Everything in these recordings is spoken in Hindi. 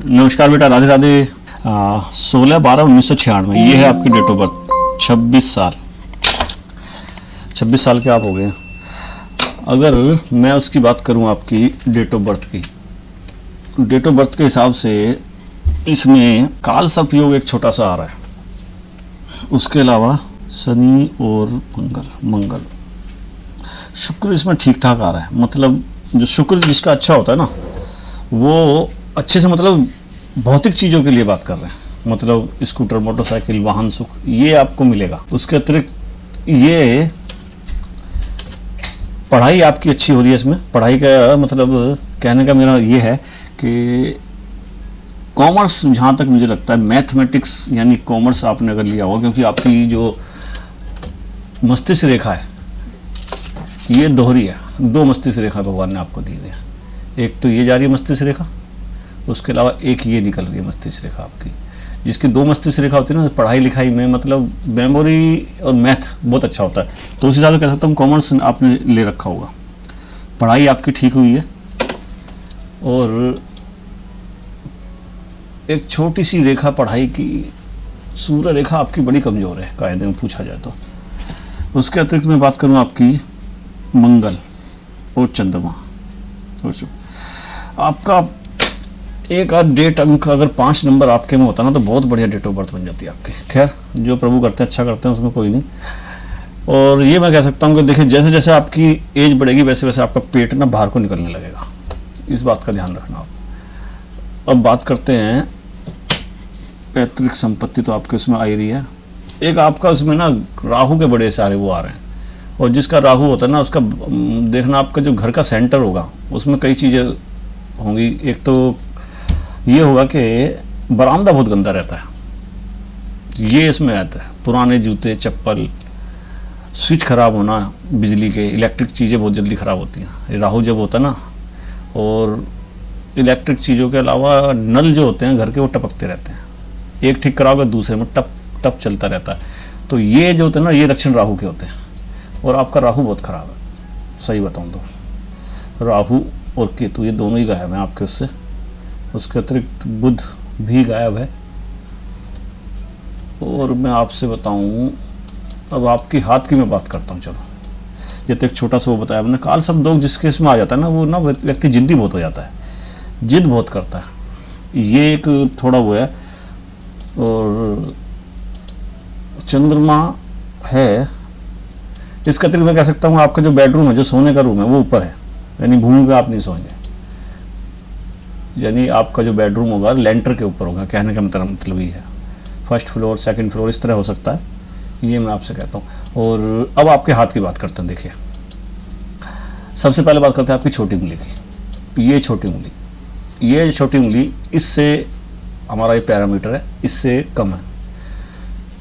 नमस्कार बेटा, राधे राधे। 16/12/1996 ये है आपकी डेट ऑफ बर्थ। 26 साल के आप हो गए। अगर मैं उसकी बात करूं आपकी डेट ऑफ बर्थ की, डेट ऑफ बर्थ के हिसाब से इसमें काल सर्प योग एक छोटा सा आ रहा है। उसके अलावा शनि और मंगल शुक्र इसमें ठीक ठाक आ रहा है। मतलब जो शुक्र जिसका अच्छा होता है ना, वो अच्छे से मतलब भौतिक चीज़ों के लिए बात कर रहे हैं। मतलब स्कूटर, मोटरसाइकिल, वाहन सुख ये आपको मिलेगा। उसके अतिरिक्त ये पढ़ाई आपकी अच्छी हो रही है। इसमें पढ़ाई का मतलब कहने का मेरा ये है कि कॉमर्स, जहाँ तक मुझे लगता है मैथमेटिक्स यानी कॉमर्स आपने अगर लिया हो, क्योंकि आपकी जो मस्तिष्क रेखा है ये दोहरी है। 2 मस्तिष्क रेखा भगवान ने आपको दी है। एक तो ये जा रही है मस्तिष्क रेखा, उसके अलावा एक ये निकल रही है मस्तिष्क रेखा आपकी। जिसकी 2 मस्तिष्क रेखा होती है ना, पढ़ाई लिखाई में मतलब मेमोरी और मैथ बहुत अच्छा होता है। तो उस हिसाब से कह सकता हूँ कॉमर्स आपने ले रखा होगा। पढ़ाई आपकी ठीक हुई है और एक छोटी सी रेखा पढ़ाई की, सूर्य रेखा आपकी बड़ी कमज़ोर है कायदे में पूछा जाए तो। उसके अतिरिक्त मैं बात करूँ आपकी मंगल और चंद्रमा, आपका एक आध डेट अंक अगर 5 नंबर आपके में होता ना तो बहुत बढ़िया डेट ऑफ बर्थ बन जाती है आपकी। खैर जो प्रभु करते हैं अच्छा करते हैं, उसमें कोई नहीं। और ये मैं कह सकता हूँ कि देखिए जैसे जैसे आपकी एज बढ़ेगी वैसे वैसे आपका पेट ना बाहर को निकलने लगेगा। इस बात का ध्यान रखना आप। अब बात करते हैं पैतृक संपत्ति, तो आपके उसमें आ ही रही है। एक आपका उसमें ना राहु के बड़े सारे वो आ रहे हैं। और जिसका राहु होता है ना, उसका देखना आपका जो घर का सेंटर होगा उसमें कई चीज़ें होंगी। एक तो ये होगा कि बरामदा बहुत गंदा रहता है, ये इसमें आता है। पुराने जूते, चप्पल, स्विच खराब होना, बिजली के, इलेक्ट्रिक चीज़ें बहुत जल्दी ख़राब होती हैं राहु जब होता है ना। और इलेक्ट्रिक चीज़ों के अलावा नल जो होते हैं घर के वो टपकते रहते हैं। एक ठीक कराओगे दूसरे में टप टप चलता रहता है। तो ये जो होते हैं ना, ये लक्षण राहु के होते हैं। और आपका राहु बहुत ख़राब है, सही बताऊँ तो। राहु और केतु ये दोनों ही गायब हैं आपके उससे। उसके अतिरिक्त बुध भी गायब है। और मैं आपसे बताऊं, अब आपकी हाथ की मैं बात करता हूं। चलो ये तो एक छोटा सा वो बताया आपने। काल सब दोग जिसके इसमें आ जाता है ना, वो ना व्यक्ति जिद्दी बहुत हो जाता है, जिद बहुत करता है। ये एक थोड़ा वो है। और चंद्रमा है। इसका अतिरिक्त मैं कह सकता हूँ आपका जो बेडरूम है, जो सोने का रूम है वो ऊपर है, यानी भूमि पे आप नहीं सोएंगे। यानी आपका जो बेडरूम होगा लेंटर के ऊपर होगा। कहने का मतलब ये है 1st फ्लोर, 2nd फ्लोर इस तरह हो सकता है। ये मैं आपसे कहता हूँ। और अब आपके हाथ की बात करते हैं। देखिए सबसे पहले बात करते हैं आपकी छोटी उंगली की। ये छोटी उंगली इससे हमारा ये पैरामीटर है, इससे कम है।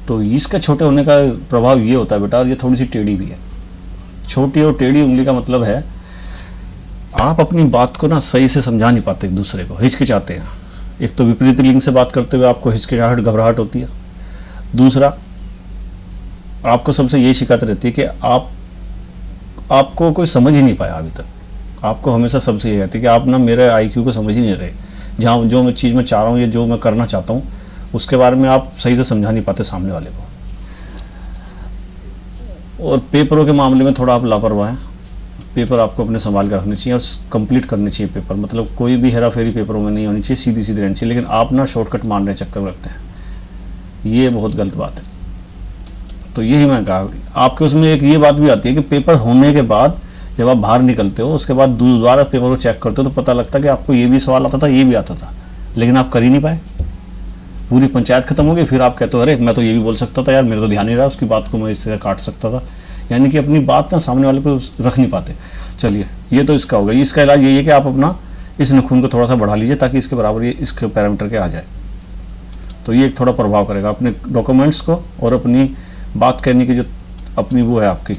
तो इसका छोटे होने का प्रभाव ये होता है बेटा, और ये थोड़ी सी टेढ़ी भी है। छोटी और टेढ़ी उंगली का मतलब है आप अपनी बात को ना सही से समझा नहीं पाते दूसरे को, हिचकिचाते हैं। एक तो विपरीत लिंग से बात करते हुए आपको हिचकिचाहट, घबराहट होती है। दूसरा, आपको सबसे यही शिकायत रहती है कि आपको कोई समझ ही नहीं पाया अभी तक। आपको हमेशा सबसे ये कहती है कि आप ना मेरे IQ को समझ ही नहीं रहे। जहाँ जो मैं चीज़ मैं चाह रहा हूँ या जो मैं करना चाहता हूँ उसके बारे में आप सही से समझा नहीं पाते सामने वाले को। और पेपरों के मामले में थोड़ा आप लापरवाह हैं। पेपर आपको अपने संभाल कर रखने चाहिए और कंप्लीट करने चाहिए पेपर। मतलब कोई भी हेरा फेरी पेपरों में नहीं होनी चाहिए, सीधी रहनी चाहिए। लेकिन आप ना शॉर्टकट मारने चक्कर में रखते हैं, ये बहुत गलत बात है। तो यही मैं कहा। आपके उसमें एक ये बात भी आती है कि पेपर होने के बाद जब आप बाहर निकलते हो उसके बाद दोबारा पेपर को चेक करते हो तो पता लगता है कि आपको ये भी सवाल आता था, ये भी आता था, लेकिन आप कर ही नहीं पाए। पूरी पंचायत खत्म हो गई, फिर आप कहते हो अरे मैं तो ये भी बोल सकता था यार, मेरे तो ध्यान नहीं रहा, उसकी बात को मैं इस तरह काट सकता था। यानी कि अपनी बात ना सामने वाले को रख नहीं पाते। चलिए ये तो इसका होगा। इसका इलाज यही है कि आप अपना इस नखून को थोड़ा सा बढ़ा लीजिए ताकि इसके बराबर ये इसके पैरामीटर के आ जाए। तो ये एक थोड़ा प्रभाव करेगा अपने डॉक्यूमेंट्स को, और अपनी बात कहने की जो अपनी वो है आपकी,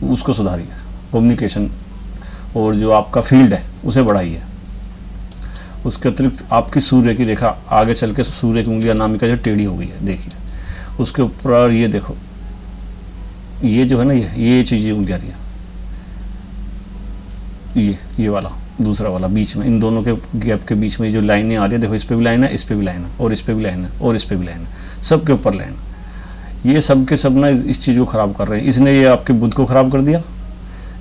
उसको सुधारिए। कम्युनिकेशन और जो आपका फील्ड है उसे बढ़ाइए। उसके अतिरिक्त आपकी सूर्य की रेखा आगे चल के सूर्य की उंगली अनामिका जो टेढ़ी हो गई है, देखिए उसके ऊपर ये देखो, ये जो है ना, ये चीज़ उंगली आ रही है, ये वाला दूसरा वाला बीच में, इन दोनों के गैप के बीच में जो लाइनें आ रही है, देखो इस पे भी लाइन है, इस पे भी लाइन है, और इस पे भी लाइन है, और इस पे भी लाइन है, सब के ऊपर लाइन है। ये सब के सब ना इस चीज़ को ख़राब कर रहे हैं। इसने ये आपके बुध को ख़राब कर दिया,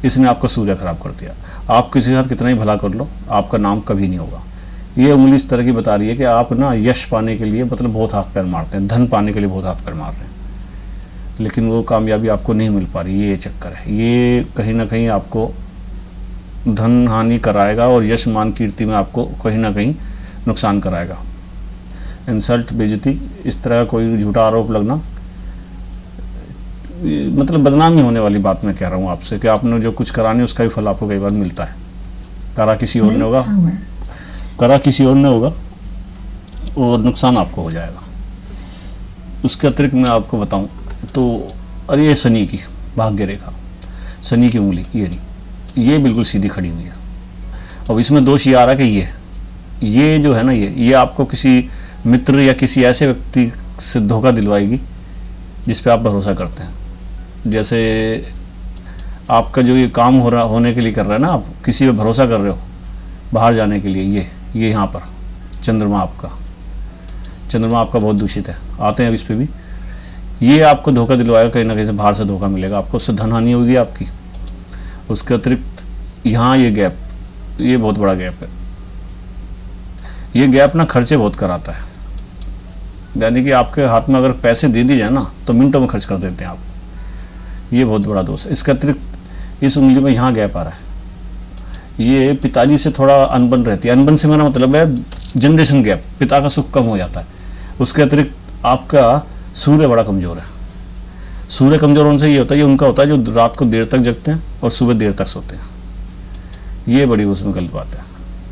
इसने आपका सूर्य ख़राब कर दिया। आप किसी के साथ कितना ही भला कर लो, आपका नाम कभी नहीं होगा। ये उंगली इस तरह की बता रही है कि आप ना यश पाने के लिए मतलब बहुत हाथ पैर मारते हैं, धन पाने के लिए बहुत हाथ पैर मार रहे हैं, लेकिन वो कामयाबी आपको नहीं मिल पा रही। ये चक्कर है, ये कहीं ना कहीं आपको धन हानि कराएगा और यश मान कीर्ति में आपको कहीं ना कहीं नुकसान कराएगा। इंसल्ट, बेइज्जती, इस तरह का कोई झूठा आरोप लगना, मतलब बदनामी होने वाली बात मैं कह रहा हूँ आपसे कि आपने जो कुछ कराने उसका भी फल आपको कई बार मिलता है। करा किसी और ने होगा, करा किसी और ने होगा और नुकसान आपको हो जाएगा। उसके अतिरिक्त मैं आपको बताऊं तो अरे ये शनि की भाग्य रेखा, शनि की उंगली ये बिल्कुल सीधी खड़ी हुई है। अब इसमें दोष ये आ रहा है कि ये जो है ना, ये आपको किसी मित्र या किसी ऐसे व्यक्ति से धोखा दिलवाएगी जिस पे आप भरोसा करते हैं। जैसे आपका जो ये काम होने के लिए कर रहा है ना, आप किसी पे भरोसा कर रहे हो बाहर जाने के लिए, ये यहाँ पर चंद्रमा आपका बहुत दूषित है, आते हैं अब इस पे भी। ये आपको धोखा दिलवाएगा, कहीं ना कहीं से बाहर से धोखा मिलेगा आपको, उससे धन हानि होगी आपकी। उसके अतिरिक्त यहाँ ये गैप, ये बहुत बड़ा गैप है। ये गैप ना खर्चे बहुत कराता है, यानी कि आपके हाथ में अगर पैसे दे दिए जाए ना तो मिनटों में खर्च कर देते हैं आप। ये बहुत बड़ा दोष है। इसके अतिरिक्त इस उंगली में यहाँ गैप आ रहा है, ये पिताजी से थोड़ा अनबन रहती है। अनबन से मेरा मतलब है जनरेशन गैप, पिता का सुख कम हो जाता है। उसके अतिरिक्त आपका सूर्य बड़ा कमज़ोर है। सूर्य कमज़ोर होने से ये होता है, ये उनका होता है जो रात को देर तक जगते हैं और सुबह देर तक सोते हैं। ये बड़ी उसमें गलत बात है।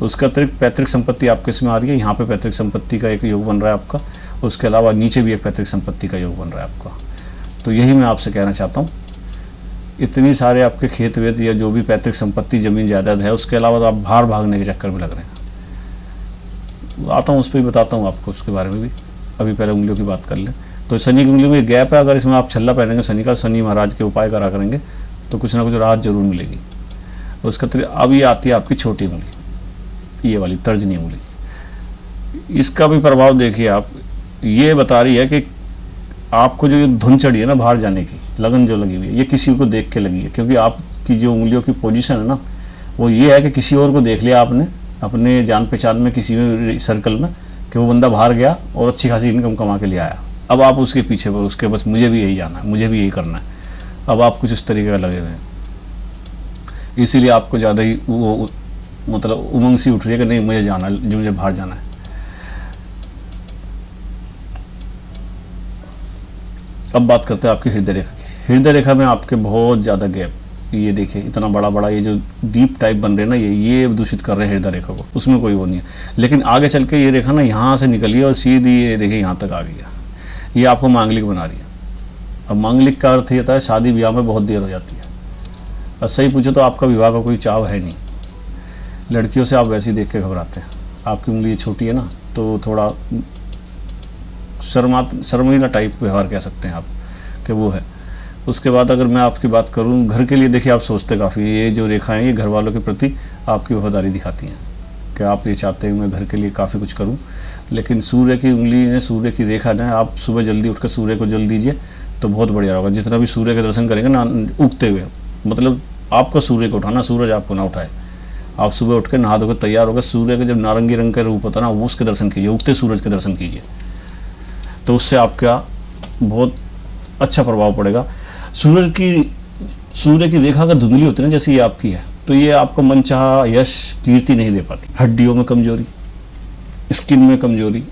उसके अतिरिक्त पैतृक संपत्ति आपके इसमें आ रही है, यहाँ पे पैतृक संपत्ति का एक योग बन रहा है आपका। उसके अलावा नीचे भी एक पैतृक संपत्ति का योग बन रहा है आपका। तो यही मैं आपसे कहना चाहता हूँ, इतनी सारे आपके खेत वेत या जो भी पैतृक संपत्ति जमीन जायदाद है, उसके अलावा तो आप बाहर भागने के चक्कर में लग रहे हैं। आता हूँ उस पर भी बताता हूँ आपको उसके बारे में भी। अभी पहले उंगलियों की बात कर लें तो शनि की उंगली में गैप है, अगर इसमें आप छल्ला पहनेंगे शनि का, शनि महाराज के उपाय करा करेंगे तो कुछ ना कुछ राहत जरूर मिलेगी। उसका अब ये आती है आपकी छोटी उंगली, ये वाली तर्जनी उंगली। इसका भी प्रभाव देखिए आप, ये बता रही है कि आपको जो धुन चढ़ी है ना बाहर जाने की, लगन जो लगी हुई है, ये किसी को देख के लगी है। क्योंकि आपकी जो उंगलियों की पोजीशन है ना, वो ये है कि किसी और को देख लिया आपने अपने जान पहचान में किसी में सर्कल में कि वो बंदा बाहर गया और अच्छी खासी इनकम कमा के ले आया। अब आप उसके पीछे उसके बस मुझे भी यही जाना है, मुझे भी यही करना है। अब आप कुछ इस तरीके का लगे हुए हैं, इसीलिए आपको ज़्यादा ही वो मतलब उमंग सी उठ रही है कि नहीं मुझे जाना है, जो मुझे बाहर जाना है। अब बात करते हैं आपकी हृदय रेखा की। हृदय रेखा में आपके बहुत ज़्यादा गैप, ये देखिए इतना बड़ा बड़ा ये जो दीप टाइप बन रहे हैं ना, ये दूषित कर रहे हैं हृदय रेखा को। उसमें कोई वो नहीं है, लेकिन आगे चल के ये रेखा ना यहाँ से निकली और सीधी ये देखिए यहाँ तक आ गई है। ये आपको मांगलिक बना रही है। अब मांगलिक का अर्थ ये होता है शादी ब्याह में बहुत देर हो जाती है। और सही पूछो तो आपका विवाह का कोई चाव है नहीं। लड़कियों से आप वैसे ही देख के घबराते हैं। आपकी उंगली छोटी है ना, तो थोड़ा शर्मीला टाइप व्यवहार कह सकते हैं आप कि वो है। उसके बाद अगर मैं आपकी बात करूं घर के लिए, देखिए आप सोचते काफ़ी, ये जो रेखाएं ये घर वालों के प्रति आपकी वफादारी दिखाती हैं कि आप ये चाहते हैं मैं घर के लिए काफ़ी कुछ करूं। लेकिन सूर्य की उंगली ने, सूर्य की रेखा ने, आप सुबह जल्दी उठकर सूर्य को जल दीजिए तो बहुत बढ़िया होगा। जितना भी सूर्य के दर्शन करेंगे ना उगते हुए, मतलब आपको सूर्य को उठाना, सूरज आपको ना उठाए। आप सुबह उठ के नहा धोकर तैयार होकर सूर्य के जब नारंगी रंग का रूप होता है ना, वो उसके दर्शन कीजिए, उगते सूरज के दर्शन कीजिए, तो उससे आपका बहुत अच्छा प्रभाव पड़ेगा। सूर्य की रेखा अगर धुंधली होती है ना, जैसे ये आपकी है, तो ये आपको मनचाहा यश कीर्ति नहीं दे पाती। हड्डियों में कमजोरी, स्किन में कमजोरी,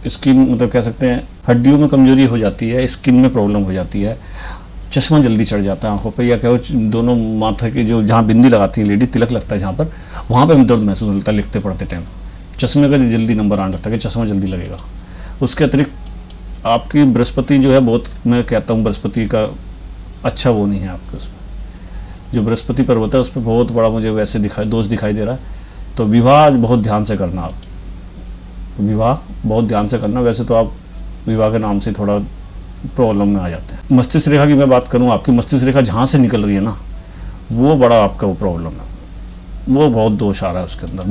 स्किन मतलब कह सकते हैं हड्डियों में कमजोरी हो जाती है, स्किन में प्रॉब्लम हो जाती है, चश्मा जल्दी चढ़ जाता है आंखों पे, या कहो दोनों माथे के जो जहाँ बिंदी लगाती है लेडी, तिलक लगता है जहाँ पर, वहाँ पे दर्द महसूस होता है लिखते पढ़ते टाइम। चश्मे का जल्दी नंबर आने लगता है कि चश्मा जल्दी लगेगा। उसके अतिरिक्त आपकी बृहस्पति जो है बहुत, मैं कहता हूँ बृहस्पति का अच्छा वो नहीं है आपके उसमें, जो बृहस्पति पर्वत है उस पर बहुत बड़ा मुझे वैसे दोष दिखाई दे रहा है। तो विवाह बहुत ध्यान से करना, आप विवाह बहुत ध्यान से करना। वैसे तो आप विवाह के नाम से थोड़ा प्रॉब्लम में आ जाते हैं। मस्तिष्क रेखा की मैं बात करूं, आपकी मस्तिष्क रेखा जहाँ से निकल रही है ना, वो बड़ा आपका वो प्रॉब्लम है। वो बहुत दोष आ रहा है उसके अंदर।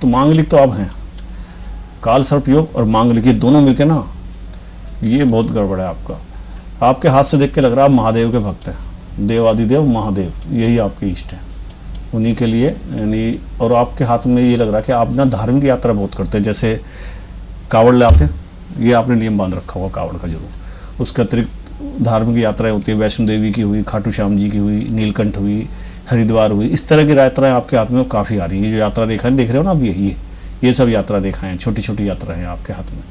मांगलिक तो आप हैं, काल सर्प योग और मांगलिक ये दोनों मिलके ना, ये बहुत गड़बड़ है आपका। आपके हाथ से देख के लग रहा है आप महादेव के भक्त हैं, देवादिदेव महादेव यही आपके इष्ट हैं, उन्हीं के लिए यानी। और आपके हाथ में ये लग रहा है कि आप ना धार्मिक यात्रा बहुत करते हैं, जैसे कावड़ लाते हैं, ये आपने नियम बांध रखा होगा कावड़ का जरूर। उसके अतिरिक्त धार्मिक यात्राएं होती है, वैष्णो देवी की हुई, खाटू श्याम जी की हुई, नीलकंठ हुई, हरिद्वार हुई, इस तरह की यात्राएं आपके हाथ में काफ़ी आ रही है। ये जो यात्रा रेखाएं देख रहे हो ना आप, ये सब यात्रा रेखाएं, छोटी छोटी यात्रा हैं आपके हाथ में।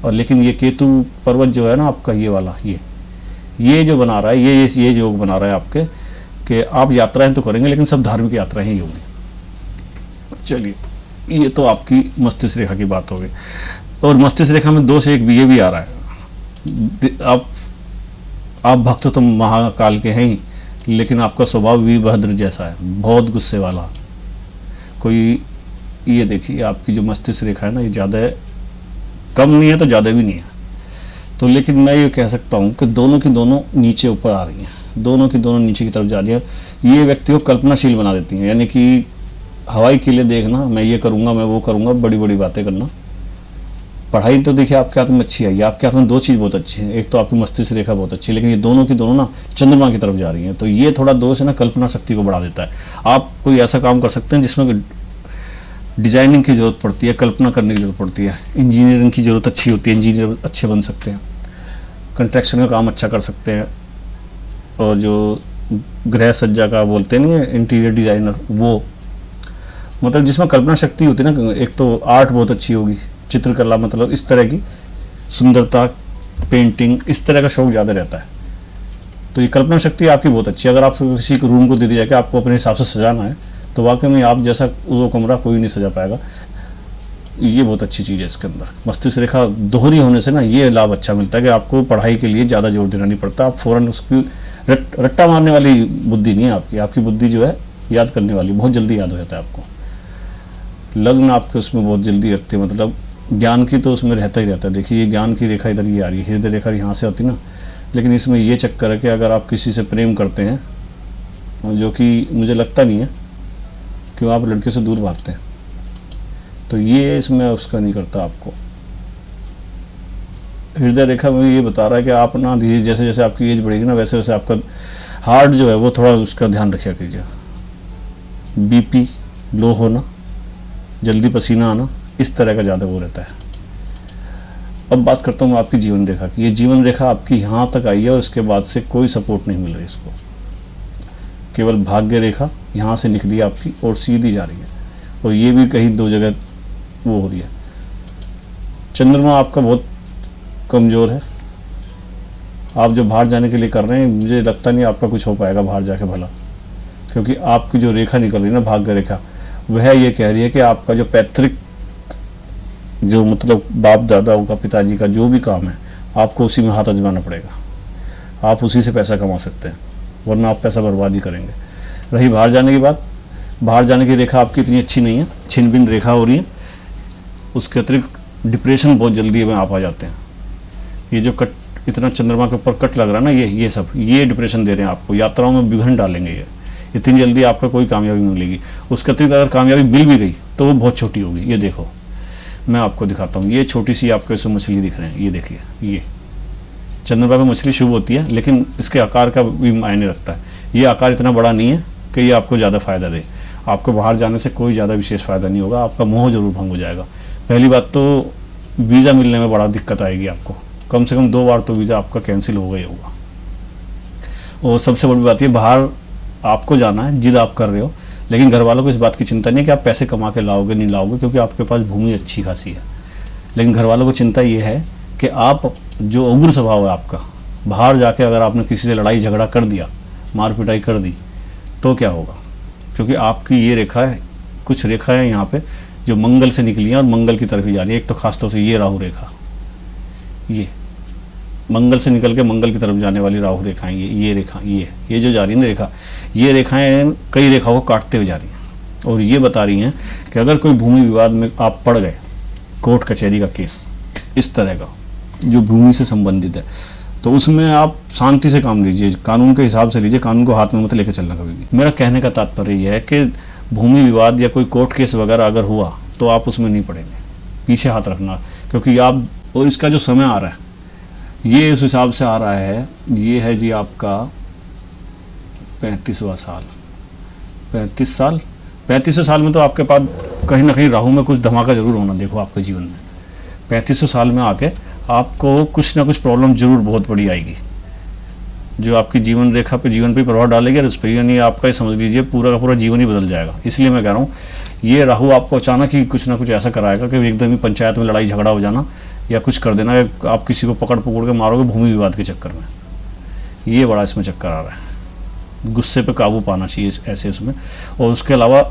और लेकिन ये केतु पर्वत जो है ना आपका, ये वाला ये जो बना रहा है, ये योग बना रहा है आपके, कि आप यात्राएं तो करेंगे लेकिन सब धार्मिक यात्राएं ही होंगी। चलिए, ये तो आपकी मस्तिष्क रेखा की बात हो गई। और मस्तिष्क रेखा में दोष एक ये भी आ रहा है, आप भक्त तो महाकाल के हैं ही, लेकिन आपका स्वभाव वीरभद्र जैसा है, बहुत गुस्से वाला कोई। ये देखिए आपकी जो मस्तिष्क रेखा है ना, ये ज़्यादा कम नहीं है तो ज़्यादा भी नहीं है। तो लेकिन मैं ये कह सकता हूँ कि दोनों की दोनों नीचे ऊपर आ रही हैं, दोनों की दोनों नीचे की तरफ जा रही है। ये व्यक्ति को कल्पनाशील बना देती हैं, यानी कि हवाई किले देखना, मैं ये करूँगा, मैं वो करूँगा, बड़ी बड़ी बातें करना। पढ़ाई तो देखिए आपके हाथ में अच्छी आई है, आपके हाथ में दो चीज़ बहुत अच्छी है, एक तो आपकी मस्तिष्क रेखा बहुत अच्छी है, लेकिन ये दोनों की दोनों ना चंद्रमा की तरफ जा रही हैं। तो ये थोड़ा दोष है ना, कल्पना शक्ति को बढ़ा देता है। आप कोई ऐसा काम कर सकते हैं जिसमें डिजाइनिंग की जरूरत पड़ती है, कल्पना करने की जरूरत पड़ती है, इंजीनियरिंग की जरूरत अच्छी होती है, इंजीनियर अच्छे बन सकते हैं, कंस्ट्रक्शन का काम अच्छा कर सकते हैं, और जो गृह सज्जा का बोलते नहीं है इंटीरियर डिजाइनर, वो मतलब जिसमें कल्पना शक्ति होती है ना, एक तो आर्ट बहुत अच्छी होगी, चित्रकला, मतलब इस तरह की सुंदरता, पेंटिंग, इस तरह का शौक ज़्यादा रहता है। तो ये कल्पना शक्ति आपकी बहुत अच्छी है। अगर आप किसी को रूम को दे दिया कि आपको अपने हिसाब से सजाना है, तो वाकई में आप जैसा वो कमरा कोई नहीं सजा पाएगा। ये बहुत अच्छी चीज़ है इसके अंदर। मस्तिष्क रेखा दोहरी होने से ना ये लाभ अच्छा मिलता है कि आपको पढ़ाई के लिए ज़्यादा जोर देना नहीं पड़ता। आप फ़ौरन उसकी रट्टा मारने वाली बुद्धि नहीं है आपकी बुद्धि जो है याद करने वाली, बहुत जल्दी याद हो जाता है आपको। लग्न आपके उसमें बहुत जल्दी रखते हैं, मतलब ज्ञान की तो उसमें रहता ही रहता है। देखिए ये ज्ञान की रेखा इधर ये आ रही है, हृदय रेखा यहाँ से आती ना, लेकिन इसमें ये चक्कर है कि अगर आप किसी से प्रेम करते हैं, जो कि मुझे लगता नहीं है कि आप लड़के से दूर भागते हैं, तो ये इसमें उसका नहीं करता आपको। हृदय रेखा में ये बता रहा है कि आप ना धीरे, जैसे जैसे आपकी एज बढ़ेगी ना, वैसे वैसे आपका हार्ट जो है वो थोड़ा उसका ध्यान रखा कीजिए। बीपी लो होना, जल्दी पसीना आना, इस तरह का ज़्यादा वो रहता है। अब बात करता हूँ आपकी जीवन रेखा की। ये जीवन रेखा आपकी यहाँ तक आई है और इसके बाद से कोई सपोर्ट नहीं मिल रही इसको, केवल भाग्य रेखा यहाँ से निकली है आपकी और सीधी जा रही है, और ये भी कहीं दो जगह वो हो रही है। चंद्रमा आपका बहुत कमज़ोर है। आप जो बाहर जाने के लिए कर रहे हैं, मुझे लगता नहीं आपका कुछ हो पाएगा बाहर जाके भला, क्योंकि आपकी जो रेखा निकल रही है ना, भाग्य रेखा, वह ये कह रही है कि आपका जो पैतृक, जो मतलब बाप दादाओं का, पिताजी का जो भी काम है, आपको उसी में हाथ आजमाना पड़ेगा। आप उसी से पैसा कमा सकते हैं, वरना आप पैसा बर्बाद ही करेंगे। रही बाहर जाने की बात, बाहर जाने की रेखा आपकी इतनी अच्छी नहीं है, छिन भिन रेखा हो रही है। उसके अतिरिक्त डिप्रेशन बहुत जल्दी में आप आ जाते हैं। ये जो कट, इतना चंद्रमा के ऊपर कट लग रहा है ना, ये सब ये डिप्रेशन दे रहे हैं आपको, यात्राओं में विघ्न डालेंगे। ये इतनी जल्दी आपका कोई कामयाबी मिलेगी। उसके अतिरिक्त अगर कामयाबी मिल भी गई तो वो बहुत छोटी होगी। ये देखो, मैं आपको दिखाता हूँ, ये छोटी सी आपको इसमें मछली दिख रहे हैं, ये देखिए, ये चंद्रमा पे मछली शुभ होती है, लेकिन इसके आकार का भी मायने रखता है। ये आकार इतना बड़ा नहीं है कि ये आपको ज़्यादा फ़ायदा दे। आपको बाहर जाने से कोई ज़्यादा विशेष फ़ायदा नहीं होगा, आपका मोह जरूर भंग हो जाएगा। पहली बात तो वीज़ा मिलने में बड़ा दिक्कत आएगी आपको, कम से कम 2 बार तो वीज़ा आपका कैंसिल होगा ही होगा। और सबसे बड़ी बात ये, बाहर आपको जाना है, जिद आप कर रहे हो, लेकिन घर वालों को इस बात की चिंता नहीं है कि आप पैसे कमा के लाओगे नहीं लाओगे, क्योंकि आपके पास भूमि अच्छी खासी है। लेकिन घर वालों को चिंता ये है कि आप जो उग्र स्वभाव है आपका, बाहर जाके अगर आपने किसी से लड़ाई झगड़ा कर दिया, मार पिटाई कर दी, तो क्या होगा। क्योंकि आपकी ये रेखा है, कुछ रेखा है यहाँ पे जो मंगल से निकली है और मंगल की तरफ ही जा रही है। एक तो खासतौर से ये राहु रेखा, ये मंगल से निकल के मंगल की तरफ जाने वाली राहु रेखाएं, ये रेखा, ये जो जा रही है ना रेखा, ये रेखाएं कई रेखाओं को काटते हुए जा रही हैं। और ये बता रही हैं कि अगर कोई भूमि विवाद में आप पड़ गए, कोर्ट कचहरी का केस इस तरह का जो भूमि से संबंधित है, तो उसमें आप शांति से काम लीजिए, कानून के हिसाब से लीजिए, कानून को हाथ में मत लेके चलना कभी भी। मेरा कहने का तात्पर्य यह है कि भूमि विवाद या कोई कोर्ट केस वगैरह अगर हुआ तो आप उसमें नहीं पड़ेंगे, पीछे हाथ रखना, क्योंकि आप, और इसका जो समय आ रहा है ये उस हिसाब से आ रहा है, ये है जी आपका 35वां साल। 35वें साल में तो आपके पास कहीं ना कहीं राहु में कुछ धमाका जरूर होना, देखो आपके जीवन में 35वें साल में आके आपको कुछ ना कुछ प्रॉब्लम जरूर बहुत बड़ी आएगी, जो आपकी जीवन रेखा पे, जीवन पे प्रभाव डालेगी, और इस पर यानी आपका ही समझ लीजिए पूरा का पूरा जीवन ही बदल जाएगा। इसलिए मैं कह रहा हूँ ये राहु आपको अचानक ही कुछ ना कुछ ऐसा कराएगा कि एकदम ही पंचायत में लड़ाई झगड़ा हो जाना या कुछ कर देना, या आप किसी को पकड़ के मारोगे भूमि विवाद के चक्कर में, ये बड़ा इसमें चक्कर आ रहा है। गुस्से पे काबू पाना चाहिए ऐसे उसमें। और उसके अलावा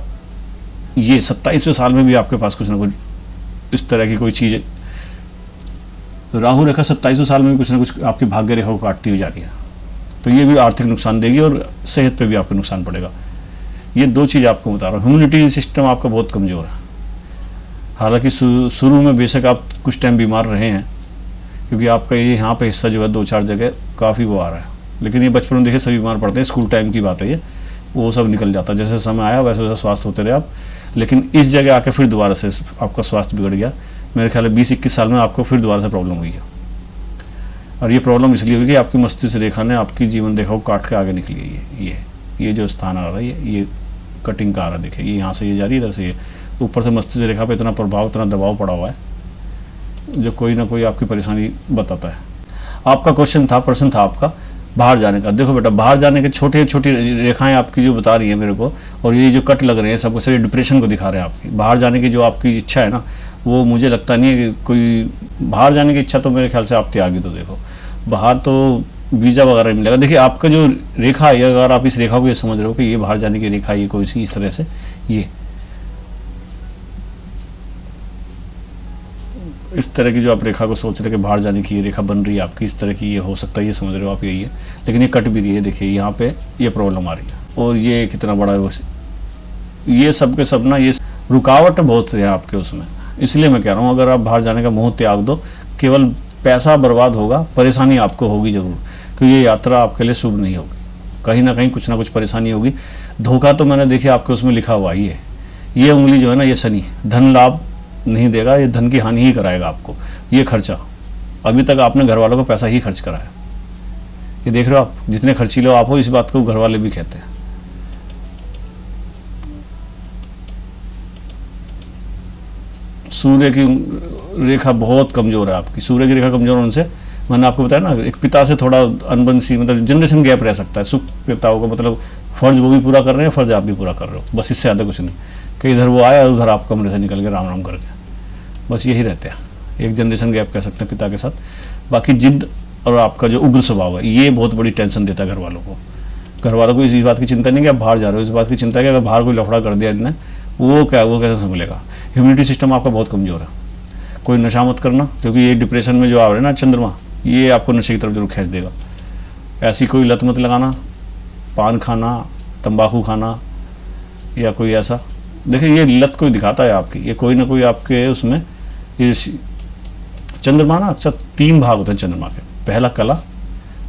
ये 27वें साल में भी आपके पास कुछ ना कुछ इस तरह की कोई चीज़, राहु रेखा 27वें साल में भी कुछ ना कुछ आपकी भाग्य रेखा को काटती हुई जा रही है, तो ये भी आर्थिक नुकसान देगी और सेहत पे भी आपको नुकसान पड़ेगा। ये दो चीज़ आपको बता रहा हूँ। इम्यूनिटी सिस्टम आपका बहुत कमज़ोर है, हालांकि शुरू में बेशक आप कुछ टाइम बीमार रहे हैं, क्योंकि आपका ये यहाँ पे हिस्सा जो है 2-4 जगह काफ़ी वो आ रहा है, लेकिन ये बचपन में देखिए सभी बीमार पड़ते हैं, स्कूल टाइम की बात है ये, वो सब निकल जाता है, जैसे समय आया वैसे वैसे स्वास्थ्य होते रहे आप। लेकिन इस जगह आके फिर दोबारा से आपका स्वास्थ्य बिगड़ गया, मेरे ख्याल है 20-21 साल में आपको फिर दोबारा से प्रॉब्लम हुई है, और ये प्रॉब्लम इसलिए हुई कि आपकी मस्तिष्क रेखा ने आपकी जीवन रेखा को काट के आगे निकली है। ये जो स्थान आ रहा है ये कटिंग का आ रहा है, देखिए ये यहाँ से ये जा रही है, इधर से ये ऊपर से मस्तिष्क रेखा पे इतना प्रभाव, इतना दबाव पड़ा हुआ है जो कोई ना कोई आपकी परेशानी बताता है। आपका प्रश्न था आपका बाहर जाने का। देखो बेटा, बाहर जाने के छोटी रेखाएं आपकी जो बता रही है मेरे को, और ये जो कट लग रहे हैं सबको से डिप्रेशन को दिखा रहे हैं आपकी। बाहर जाने की जो आपकी इच्छा है ना, वो मुझे लगता नहीं है कि कोई बाहर जाने की इच्छा, तो मेरे ख्याल से आप त्यागी, तो देखो बाहर तो वीज़ा वगैरह मिलेगा। देखिए आपका जो रेखा है, अगर आप इस रेखा को ये समझ रहे हो कि ये बाहर जाने की रेखा, ये कोई सी इस तरह से, ये इस तरह की जो आप रेखा को सोच रहे कि बाहर जाने की ये रेखा बन रही है आपकी, इस तरह की ये हो सकता है, ये समझ रहे हो आप, यही है। लेकिन ये कट भी रही है, देखिए यहाँ पे ये प्रॉब्लम आ रही है, और ये कितना बड़ा है, ये सब के सब ना, ये रुकावट बहुत है आपके उसमें। इसलिए मैं कह रहा हूँ अगर आप बाहर जाने का मोह त्याग दो, केवल पैसा बर्बाद होगा, परेशानी आपको होगी जरूर, क्योंकि ये यात्रा आपके लिए शुभ नहीं होगी, कहीं ना कहीं कुछ ना कुछ परेशानी होगी। धोखा तो मैंने देखिए आपके उसमें लिखा हुआ ही है, ये उंगली जो है ना, ये शनि धन लाभ नहीं देगा, ये धन की हानि ही कराएगा आपको। ये खर्चा, अभी तक आपने घर वालों को पैसा ही खर्च कराया, ये देख रहे हो आप, जितने खर्चीले आप हो, इस बात को घर वाले भी कहते हैं। सूर्य की रेखा बहुत कमजोर है आपकी, सूर्य की रेखा कमजोर होने से मैंने आपको बताया ना, एक पिता से थोड़ा अनबन सी, मतलब जनरेशन गैप रह सकता है। सुख पिताओं का मतलब फर्ज वो भी पूरा कर रहे हैं, फर्ज आप भी पूरा कर रहे हो, बस इससे ज़्यादा कुछ नहीं, कि इधर वो आया उधर आप कमरे से निकल के राम राम करके, बस यही रहते हैं। एक जनरेशन गैप कह सकते हैं पिता के साथ। बाकी जिद और आपका जो उग्र स्वभाव है, ये बहुत बड़ी टेंशन देता है घर वालों को। घर वालों को इस बात की चिंता नहीं कि आप बाहर जा रहे हो, इस बात की चिंता है कि अगर बाहर कोई लफड़ा कर दिया इन्हें, वो कैसे संभलेगा। इम्यूनिटी सिस्टम आपका बहुत कमज़ोर है। कोई नशा मत करना, क्योंकि ये डिप्रेशन में जो आ रहे हैं ना चंद्रमा, ये आपको नशे की तरफ जरूर खींच देगा। ऐसी कोई लत मत लगाना, पान खाना, तंबाकू खाना या कोई ऐसा, देखिए ये लत कोई दिखाता है आपकी, ये कोई ना कोई आपके उसमें, ये चंद्रमा ना अक्सर 3 भाग होते हैं चंद्रमा के, पहला कला,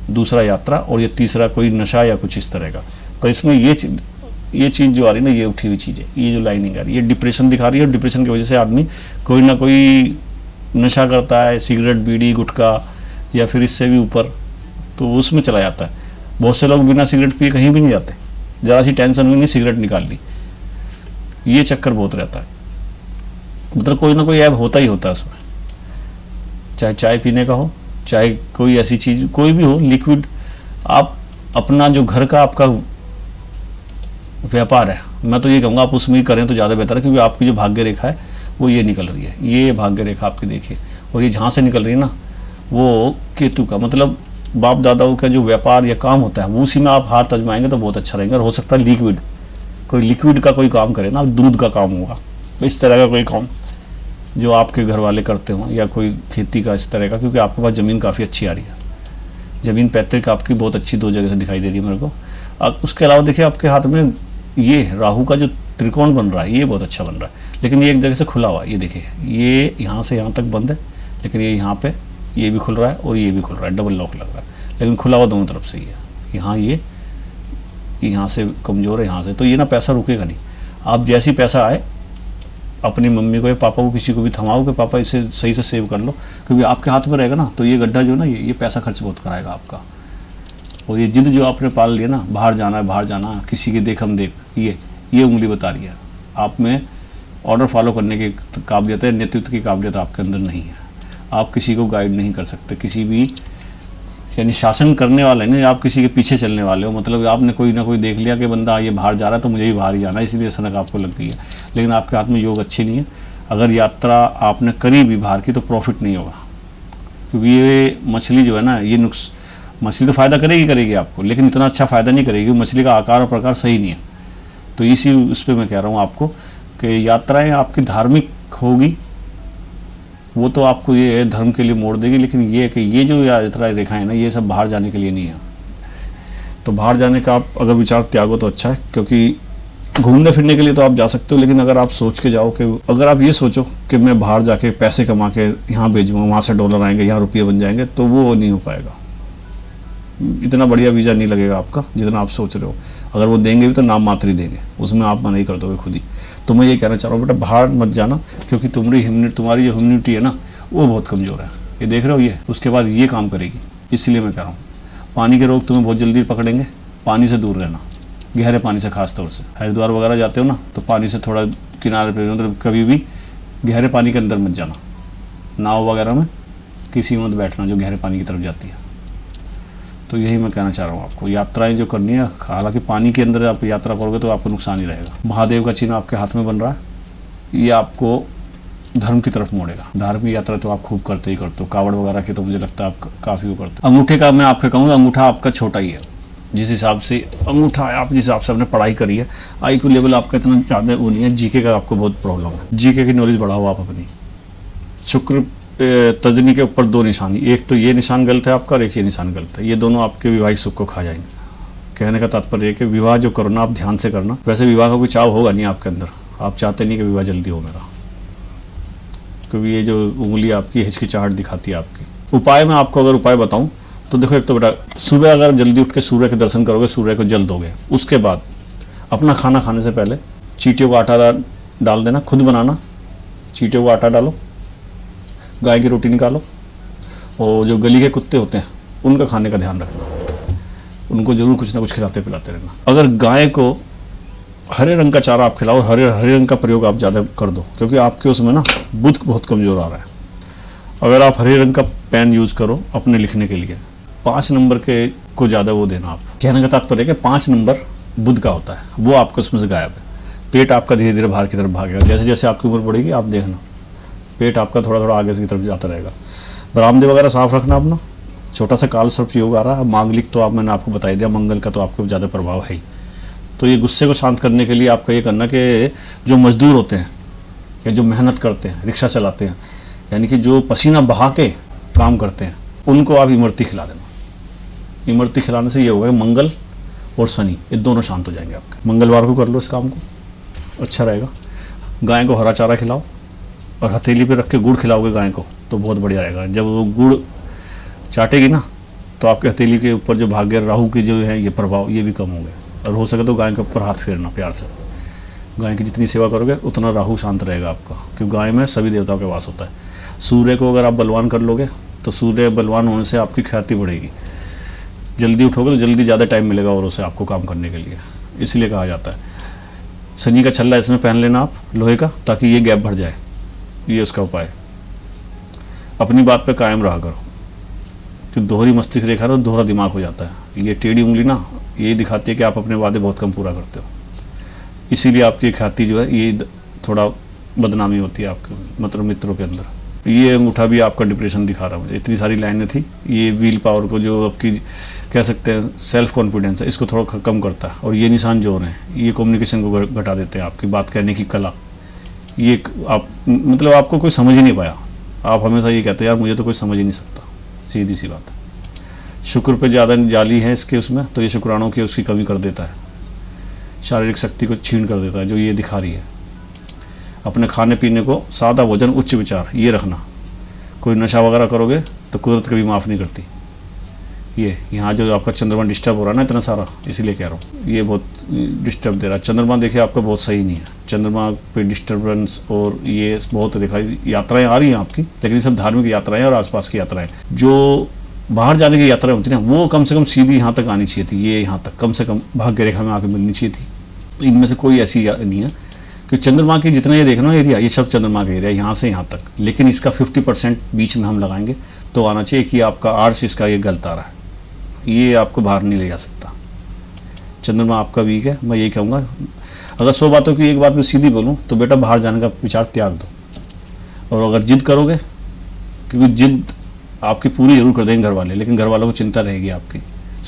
दूसरा यात्रा, और ये तीसरा कोई नशा या कुछ इस तरह का। तो इसमें ये चीज़ जो आ रही है ना, ये उठी हुई चीज़ है, ये जो लाइनिंग आ रही है, ये डिप्रेशन दिखा रही है, और डिप्रेशन की वजह से आदमी कोई ना कोई नशा करता है, सिगरेट, बीड़ी, गुटखा, या फिर इससे भी ऊपर, तो उसमें चला जाता है। बहुत से लोग बिना सिगरेट पिए कहीं भी नहीं जाते, ज़रा सी टेंशन हुई नहीं, सिगरेट निकाल ली, ये चक्कर बहुत रहता है। मतलब कोई ना कोई ऐप होता ही होता है उसमें, चाहे चाय पीने का हो, चाहे कोई ऐसी चीज़ कोई भी हो, लिक्विड। आप अपना जो घर का आपका व्यापार है, मैं तो ये कहूँगा आप उसमें ही करें तो ज़्यादा बेहतर है, क्योंकि आपकी जो भाग्य रेखा है वो ये निकल रही है, ये भाग्य रेखा आपकी देखिए, और ये जहाँ से निकल रही है ना, वो केतु का, मतलब बाप दादाओं का जो व्यापार या काम होता है, वो उसी में आप हाथ आजमाएंगे तो बहुत अच्छा रहेगा। और हो सकता है लिक्विड, कोई लिक्विड का कोई काम करे ना, दूध का काम होगा, तो इस तरह का कोई काम जो आपके घर वाले करते हों, या कोई खेती का इस तरह का, क्योंकि आपके पास ज़मीन काफ़ी अच्छी आ रही है, ज़मीन पैतृक आपकी बहुत अच्छी 2 जगह से दिखाई दे रही है मेरे को। अब उसके अलावा देखिए आपके हाथ में ये राहु का जो त्रिकोण बन रहा है, ये बहुत अच्छा बन रहा है, लेकिन ये एक जगह से खुला हुआ है, ये देखिए, ये यहाँ से यहाँ तक बंद है, लेकिन ये यहाँ पे ये भी खुल रहा है और ये भी खुल रहा है, डबल लॉक लग रहा है, लेकिन खुला हुआ दोनों तरफ से ही है। यहाँ ये यहाँ से कमज़ोर है, यहाँ से, तो ये ना पैसा रुकेगा नहीं। आप जैसी पैसा आए अपनी मम्मी को या पापा को, किसी को भी थमाओ कि पापा इसे सही से सेव कर लो, क्योंकि आपके हाथ में रहेगा ना तो ये गड्ढा जो है ना ये पैसा खर्च बहुत कराएगा आपका। और ये जिद जो आपने पाल लिया ना, बाहर जाना है बाहर जाना है, किसी के देख हम देख, ये उंगली बता रही है आप में ऑर्डर फॉलो करने की काबिलियत है, नेतृत्व की काबिलियत आपके अंदर नहीं है। आप किसी को गाइड नहीं कर सकते, किसी भी यानी शासन करने वाले नहीं, आप किसी के पीछे चलने वाले हो। मतलब आपने कोई ना कोई देख लिया कि बंदा ये बाहर जा रहा है तो मुझे ही बाहर ही जाना है, इसलिए सनक आपको लग गई है, लेकिन आपके हाथ में योग अच्छी नहीं है। अगर यात्रा आपने करी भी बाहर की तो प्रॉफिट नहीं होगा, क्योंकि ये मछली जो है ना ये मछली तो फ़ायदा करेगी आपको, लेकिन इतना अच्छा फ़ायदा नहीं करेगी, मछली का आकार और प्रकार सही नहीं है। तो इसी उस पर मैं कह रहा हूँ आपको कि यात्राएं आपकी धार्मिक होगी, वो तो आपको ये धर्म के लिए मोड़ देगी, लेकिन ये कि ये जो यात्रा रेखा है ना ये सब बाहर जाने के लिए नहीं है। तो बाहर जाने का आप अगर विचार त्यागो तो अच्छा है, क्योंकि घूमने फिरने के लिए तो आप जा सकते हो, लेकिन अगर आप सोच के जाओ कि अगर आप ये सोचो कि मैं बाहर जाके पैसे कमा के यहाँ भेजूँगा, वहाँ से डॉलर आएंगे, यहाँ रुपये बन जाएंगे, तो वो नहीं हो पाएगा। इतना बढ़िया वीज़ा नहीं लगेगा आपका जितना आप सोच रहे हो। अगर वो देंगे भी तो नाम मात्र ही देंगे, उसमें आप मना ही कर दोगे खुद ही। तो मैं ये कहना चाह रहा हूँ बेटा बाहर मत जाना, क्योंकि तुम्हारी जो ह्यूमिनिटी है ना वो बहुत कमज़ोर है। ये देख रहे हो, ये उसके बाद ये काम करेगी, इसलिए मैं कह रहा हूँ पानी के रोग तुम्हें बहुत जल्दी पकड़ेंगे। पानी से दूर रहना, गहरे पानी से खास तौर से। हरिद्वार वगैरह जाते हो ना तो पानी से थोड़ा किनारे पे, मतलब कभी भी गहरे पानी के अंदर मत जाना, नाव वगैरह में किसी में मत बैठना जो गहरे पानी की तरफ जाती है। तो यही मैं कहना चाह रहा हूँ आपको, यात्राएं जो करनी है, हालांकि पानी के अंदर आप यात्रा करोगे तो आपको नुकसान ही रहेगा। महादेव का चिन्ह आपके हाथ में बन रहा है, ये आपको धर्म की तरफ मोड़ेगा। धार्मिक यात्रा तो आप खूब करते ही करते हो, कावड़ वगैरह की तो मुझे लगता है आप काफ़ी वो करते हो। अंगूठे का मैं आपको कहूँगा, अंगूठा आपका छोटा ही है, जिस हिसाब से अंगूठा है, आप जिस हिसाब से आपने पढ़ाई करी है, IQ लेवल आपका इतना ज़्यादा वो नहीं है। GK का आपको बहुत प्रॉब्लम है, GK की नॉलेज बढ़ाओ आप अपनी। शुक्र तजनी के ऊपर 2 निशानी, एक तो ये निशान गलत है आपका और एक ये निशान गलत है, ये दोनों आपके विवाहिक सुख को खा जाएंगे। कहने का तात्पर्य है कि विवाह जो करना आप ध्यान से करना। वैसे विवाह का कोई चाव होगा नहीं आपके अंदर, आप चाहते नहीं कि विवाह जल्दी हो मेरा, क्योंकि ये जो उंगली आपकी हिचकिचाहट दिखाती है आपकी। उपाय में आपको अगर उपाय बताऊं तो देखो, एक तो बेटा सुबह अगर जल्दी उठ के सूर्य के दर्शन करोगे, सूर्य को जल दोगे, उसके बाद अपना खाना खाने से पहले चींटियों को आटा डाल देना, खुद बनाना, चींटियों को आटा डालो, गाय की रोटी निकालो, और जो गली के कुत्ते होते हैं उनका खाने का ध्यान रखना, उनको जरूर कुछ ना कुछ खिलाते पिलाते रहना। अगर गाय को हरे रंग का चारा आप खिलाओ, हरे रंग का प्रयोग आप ज़्यादा कर दो, क्योंकि आपके उसमें ना बुध बहुत कमज़ोर आ रहा है। अगर आप हरे रंग का पेन यूज़ करो अपने लिखने के लिए, 5 नंबर के को ज़्यादा वो देना। आप कहने का तात्पर्य है कि 5 नंबर बुध का होता है, वो आपके उसमें से गायब है। पेट आपका धीरे धीरे बाहर की तरफ भागेगा, जैसे जैसे आपकी उम्र बढ़ेगी आप देखना पेट आपका थोड़ा थोड़ा आगे की तरफ जाता रहेगा। बरामदे वगैरह साफ रखना अपना। छोटा सा काल सर्प योग आ रहा है, मांगलिक तो आप मैंने आपको बता दिया, मंगल का तो आपको ज़्यादा प्रभाव है ही। तो ये गुस्से को शांत करने के लिए आपका ये करना कि जो मजदूर होते हैं या जो मेहनत करते हैं, रिक्शा चलाते हैं, यानी कि जो पसीना बहा के काम करते हैं, उनको आप इमरती खिला देना। इमरती खिलाने से ये होगा मंगल और शनि ये दोनों शांत हो जाएंगे आपके। मंगलवार को कर लो इस काम को, अच्छा रहेगा। गाय को हरा चारा खिलाओ और हथेली पे रख के गुड़ खिलाओगे गाय को तो बहुत बढ़िया रहेगा। जब वो गुड़ चाटेगी ना तो आपके हथेली के ऊपर जो भाग्य राहु के जो है ये प्रभाव ये भी कम होंगे। और हो सके तो गाय के ऊपर हाथ फेरना प्यार से। गाय की जितनी सेवा करोगे उतना राहु शांत रहेगा आपका, क्योंकि गाय में सभी देवताओं का वास होता है। सूर्य को अगर आप बलवान कर लोगे तो सूर्य बलवान होने से आपकी ख्याति बढ़ेगी। जल्दी उठोगे तो जल्दी ज़्यादा टाइम मिलेगा और उसे आपको काम करने के लिए, इसलिए कहा जाता है। शनि का छल्ला इसमें पहन लेना आप लोहे का, ताकि ये गैप भर जाए, ये उसका उपाय। अपनी बात पे कायम रहा करो, कि दोहरी मस्तिष्क रेखा तो दोहरा दिमाग हो जाता है। ये टेढ़ी उंगली ना ये दिखाती है कि आप अपने वादे बहुत कम पूरा करते हो, इसीलिए आपकी ख्याति जो है ये थोड़ा बदनामी होती है आपके मतलब मित्रों के अंदर। ये अंगूठा भी आपका डिप्रेशन दिखा रहा है मुझे, इतनी सारी लाइनें थी। ये व्हील पावर को जो आपकी कह सकते हैं सेल्फ कॉन्फिडेंस है इसको थोड़ा कम करता है। और ये निशान जो हैं ये कम्युनिकेशन को घटा देते हैं, आपकी बात कहने की कला। ये आप मतलब आपको कोई समझ ही नहीं पाया, आप हमेशा ये कहते हैं यार मुझे तो कोई समझ ही नहीं सकता, सीधी सी बात है। शुक्र पे ज़्यादा जाली है इसके उसमें, तो ये शुक्राणुओं की उसकी कमी कर देता है, शारीरिक शक्ति को छीन कर देता है, जो ये दिखा रही है। अपने खाने पीने को सादा भोजन उच्च विचार ये रखना। कोई नशा वगैरह करोगे तो कुदरत कभी माफ़ नहीं करती, ये यहाँ जो आपका चंद्रमा डिस्टर्ब हो रहा है ना इतना सारा, इसीलिए कह रहा हूँ ये बहुत डिस्टर्ब दे रहा है। चंद्रमा देखिए आपका बहुत सही नहीं है, चंद्रमा पे डिस्टर्बेंस और ये बहुत देखा, यात्राएं आ रही हैं आपकी, लेकिन ये सब धार्मिक यात्राएं और आसपास की यात्राएं। जो बाहर जाने की यात्राएं होती है ना, वो कम से कम सीधी यहाँ तक आनी चाहिए थी, ये यहाँ तक कम से कम भाग्य रेखा में आके मिलनी चाहिए थी। तो इनमें से कोई ऐसी नहीं है कि चंद्रमा की जितना ये देखना एरिया, ये सब चंद्रमा का एरिया यहाँ से यहाँ तक, लेकिन इसका 50% बीच में हम लगाएंगे तो आना चाहिए कि आपका आर्स इसका ये गलत आ रहा है, ये आपको बाहर नहीं ले जा सकता। चंद्रमा आपका वीक है। मैं यही कहूँगा, अगर 100 बातों की एक बात मैं सीधी बोलूँ तो बेटा बाहर जाने का विचार त्याग दो। और अगर जिद करोगे, क्योंकि जिद आपकी पूरी जरूर कर देंगे घर वाले, लेकिन घर वालों को चिंता रहेगी आपकी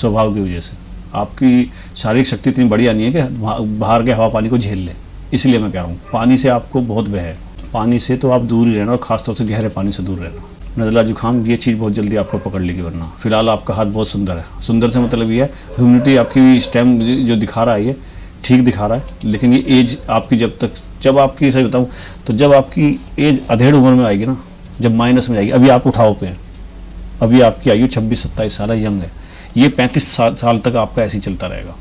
स्वभाव की वजह से। आपकी शारीरिक शक्ति इतनी बढ़िया नहीं है कि बाहर के हवा पानी को झेल ले, इसलिए मैं कह रहा हूँ पानी से आपको बहुत भय है। पानी से तो आप दूर ही रहना, और खासतौर से गहरे पानी से दूर रहना। नज़ला जुकाम ये चीज़ बहुत जल्दी आपको पकड़ लेगी। वरना फिलहाल आपका हाथ बहुत सुंदर है। सुंदर से मतलब ये है ह्यूमिडिटी आपकी स्टेम जो दिखा रहा है ये ठीक दिखा रहा है, लेकिन ये एज आपकी जब आपकी सही बताऊँ तो जब आपकी एज अधेड़ उम्र में आएगी ना, जब माइनस में आएगी, अभी आप उठाओ पे हैं, अभी आपकी आयु 26-27 साल यंग है, ये 35 साल तक आपका ऐसे ही चलता रहेगा।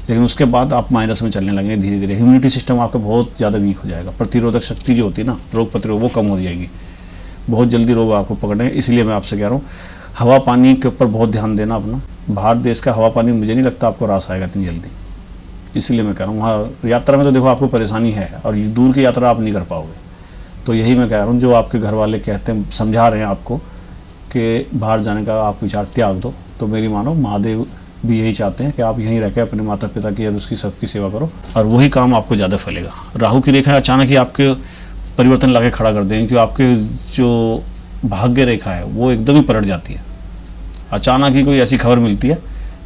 लेकिन उसके बाद आप माइनस में चलने लगेंगे धीरे धीरे। ह्यूमिनिटी सिस्टम आपका बहुत ज़्यादा वीक हो जाएगा, प्रतिरोधक शक्ति जो होती है ना, रोग प्रतिरोध, वो कम हो जाएगी, बहुत जल्दी रोग आपको पकड़ेंगे। इसलिए मैं आपसे कह रहा हूँ हवा पानी के ऊपर बहुत ध्यान देना अपना। बाहर देश का हवा पानी मुझे नहीं लगता आपको रास आएगा इतनी जल्दी, इसलिए मैं कह रहा हूँ वहाँ यात्रा में तो देखो आपको परेशानी है, और दूर की यात्रा आप नहीं कर पाओगे। तो यही मैं कह रहा हूँ, जो आपके घर वाले कहते हैं, समझा रहे हैं आपको कि बाहर जाने का आप विचार त्याग दो, तो मेरी मानो महादेव भी यही चाहते हैं कि आप यहीं रह के अपने माता पिता की और उसकी सबकी सेवा करो, और वही काम आपको ज़्यादा फैलेगा। राहु की रेखा अचानक ही आपके परिवर्तन ला के खड़ा कर देंगे, क्योंकि आपके जो भाग्य रेखा है वो एकदम ही पलट जाती है। अचानक ही कोई ऐसी खबर मिलती है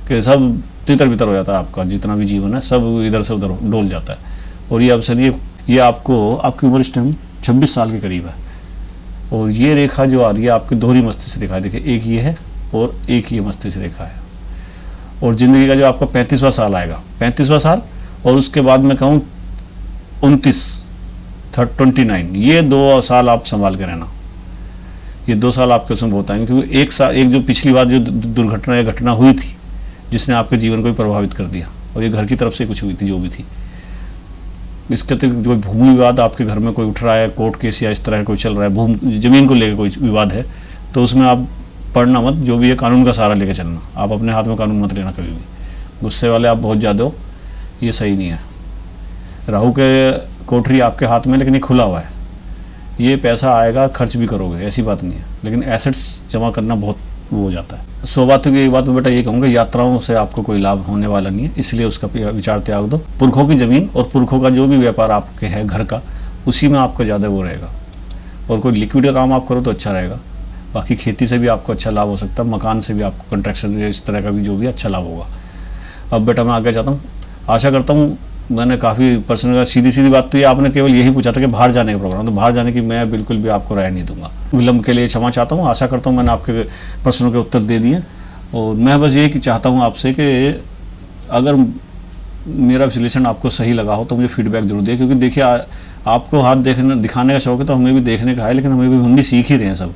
कि सब तितर बितर हो जाता है, आपका जितना भी जीवन है सब इधर से उधर डोल जाता है। और ये अवसर ये आपको, आपकी उम्र इस टाइम 26 साल के करीब है, और ये रेखा जो आ रही है आपकी दोहरी मस्तिष्क रेखा है। देखिए एक ये है और एक ये मस्तिष्क रेखा है। और ज़िंदगी का जो आपका 35वां साल आएगा, 35वां साल, और उसके बाद मैं कहूँ 29, ये 2 साल आप संभाल के रहना। ये 2 साल आपके उसमें बहुत आएंगे, क्योंकि एक जो पिछली बार जो दुर्घटना या घटना हुई थी जिसने आपके जीवन को भी प्रभावित कर दिया, और ये घर की तरफ से कुछ हुई थी जो भी थी। इसके अतिरिक्त जो भूमि विवाद आपके घर में कोई उठ रहा है, कोर्ट केस या इस तरह कोई चल रहा है, जमीन को लेकर कोई विवाद है, तो उसमें आप पढ़ना मत। जो भी है कानून का सहारा लेकर चलना, आप अपने हाथ में कानून मत लेना कभी भी। गुस्से वाले आप बहुत ज़्यादा हो, ये सही नहीं है। राहु के कोठरी आपके हाथ में, लेकिन ये खुला हुआ है, ये पैसा आएगा, खर्च भी करोगे, ऐसी बात नहीं है, लेकिन एसेट्स जमा करना बहुत वो हो जाता है। 100 बातों की एक बात मैं बेटा ये कहूँगा, यात्राओं से आपको कोई लाभ होने वाला नहीं है, इसलिए उसका विचार त्याग दो। पुरखों की ज़मीन और पुरखों का जो भी व्यापार आपके है घर का, उसी में आपका ज़्यादा वो रहेगा। और कोई लिक्विड का काम आप करो तो अच्छा रहेगा। बाकी खेती से भी आपको अच्छा लाभ हो सकता है, मकान से भी आपको कंस्ट्रक्शन इस तरह का भी जो भी अच्छा लाभ होगा। अब बेटा मैं आगे चाहता हूँ, आशा करता हूँ मैंने काफ़ी पर्सनल सीधी बात तो ये आपने केवल यही पूछा था कि बाहर जाने का प्रोग्राम, तो बाहर जाने की मैं बिल्कुल भी आपको राय नहीं दूंगा। विलम्ब के लिए क्षमा चाहता हूँ। आशा करता हूँ मैंने आपके प्रश्नों के उत्तर दे दिए, और मैं बस ये चाहता हूँ आपसे कि अगर मेरा विश्लेषण आपको सही लगा हो तो मुझे फीडबैक जरूर दें, क्योंकि देखिए आपको हाथ दिखाने का शौक है, तो हमें भी देखने का है, लेकिन हम भी सीख ही रहे हैं सब।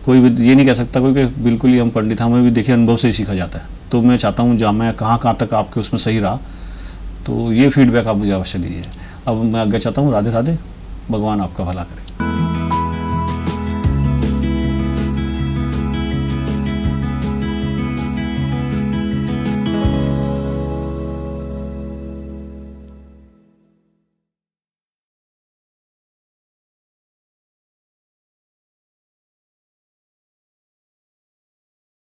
कोई भी ये नहीं कह सकता कोई कि बिल्कुल ही हम पंडित, हमें भी देखिए अनुभव से ही सीखा जाता है। तो मैं चाहता हूँ जहाँ मैं कहाँ तक आपके उसमें सही रहा, तो ये फीडबैक आप मुझे अवश्य दीजिए। अब मैं आगे चाहता हूँ, राधे राधे, भगवान आपका भला करे।